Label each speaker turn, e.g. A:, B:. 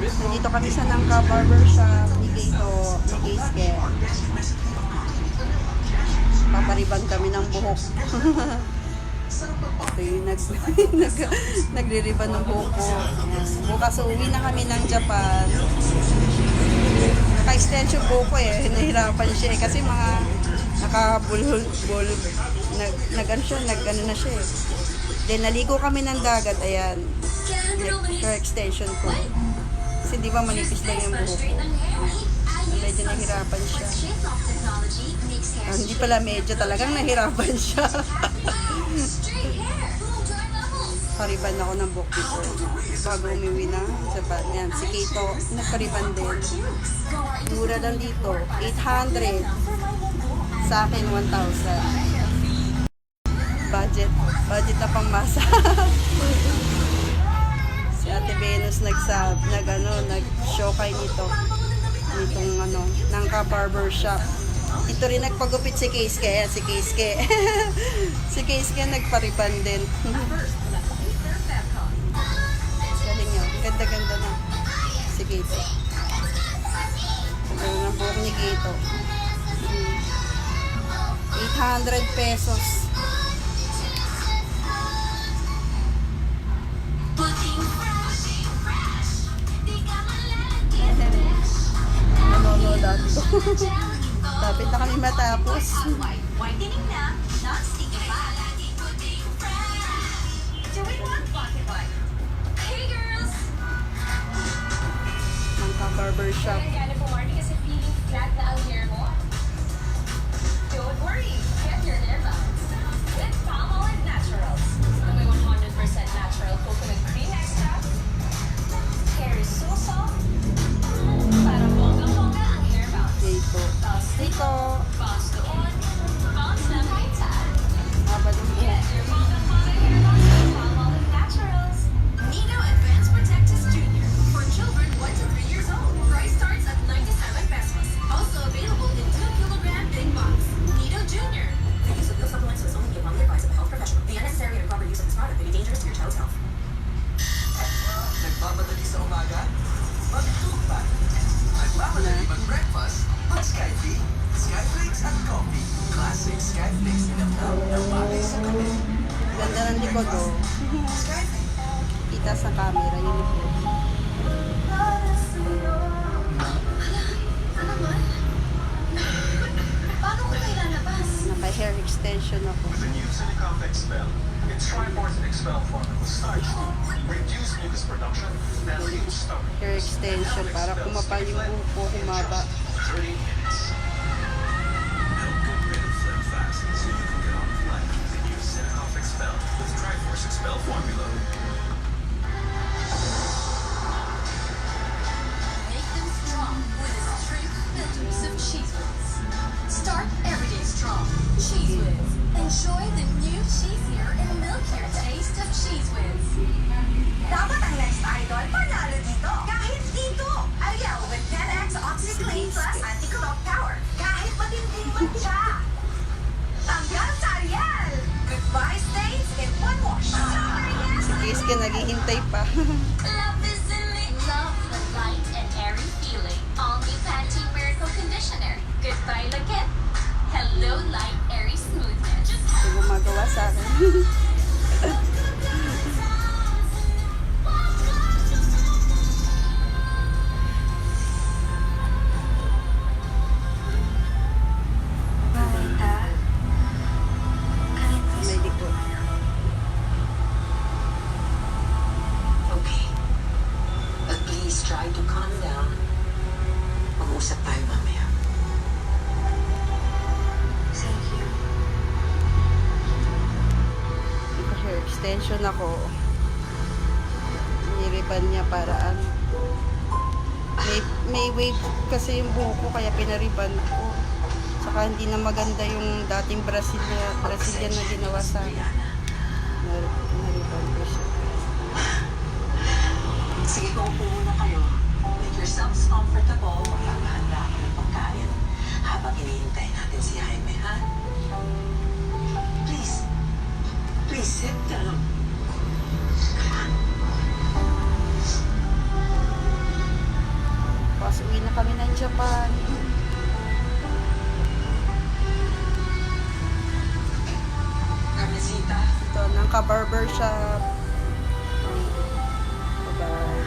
A: Nandito kami sa Nangka Barber Shop ni Kato, ni Keisuke. Papariban kami ng buhok. Ito yung nagre-riban ng buhok ko. Bukas uwi na kami ng Japan. Naka-extension buhok ko eh. Nahirapan siya eh. Kasi mga nakabulhol, nag-ano na siya eh. Then naligo kami ng dagat. Ayan. Nag-extension ko. Kasi di ba manipis lang yung buhok ko. Medyo nahirapan siya. Hindi pala medyo, talagang nahirapan siya. Pariban ako ng buhok dito. Bago umiwi na Japan. Yan, si Kato, nagpariban din. Mura lang dito. 800. Sa akin, 1,000. Budget na pangmasa. Si Ate Venus nag-show kay nitong Nangka Barber Shop. Ito rin nagpagupit si Keisuke. Ayan, si Keisuke. Si Keisuke nagpariban din. Galing nyo. Ganda-ganda na. Si Kato. Ganda ng buhok ni Kato. 800 pesos. Nanonood ako. Tapit na kami matapos. Nangka Barber Shop.
B: Don't worry, get your hair balance. With Palmolive Naturals. The 100% natural coconut cream extract. Hair is so soft. Para bonggang-bongga ang hair balance.
A: Dito.
B: Bounce doon. Bounce na minsan.
A: Habang ng
B: Get
A: buhok.
B: your bonggang-bongga hair balance with Palmolive Naturals. Nido Advanced Protectus Junior. For children 1 to 3 years old. Price starts at 97 pesos. Also available in 2-kilogram big box. Nido Junior.
C: The use of those supplements is only upon the advice of a health professional. The unnecessary and improper use of this product may be dangerous to your child's health.
D: Nagmamadali sa umaga? Magtugpad. Nagmamadali mag-breakfast? Mag-Skyflake. Skyflakes at coffee. Classic Skyflakes tinamnam ng bagay sa kape.
A: Ganda ng likod oh.
D: Skyflake.
A: Kita sa camera yung likod.
B: Paano ko kayo lalabas?
A: Naka-hair extension ako.
E: With the new Silicon Expel, its Triforce Expel formula starts to reduce mucus production and reduce stomach.
A: Hair extension para kumapal yung buhok ko, humaba.
E: 30 minutes. Now get rid of Flip fast so you can get on with life. The new Silicon Expel with Triforce Expel formula.
B: Make them strong with a strength filters of Cheese Whiz. Start every day strong. Cheese Whiz. Enjoy the new cheesier and milkier taste of Cheese Whiz.
C: Dapat ang next idol panalo dito. Kahit dito. Ariel with 10x OxyClean Plus Anti-Corrupt Power. Kahit matinding mancha. Tanggal sa Ariel. Goodbye stains in one wash. Ariel.
A: Si Keisuke naghihintay pa.
B: Love is in me. Love the light and airy feeling. All new Pantene Miracle Conditioner. Goodbye Lagit. Hello light airy smoothness. Just
A: Ito gumagawa sa akin. May likod.
C: Okay. But please try to calm down. Mag-uusap tayo mamaya. Thank you.
A: Naka-hair extension ako. Niriban niya para ano. May wave kasi yung buhok ko kaya pinariban ko. Saka hindi na maganda yung dating Brazilian na ginawa sa akin. Nariban ko siya.
C: Sige, kung upo muna kayo. Make yourselves comfortable. Maghahanda ako ng pagkain habang hinihintay natin si Jaime, ha? Please. Please sit down.
A: kami ng Japan. Ito, ng ka-barber shop.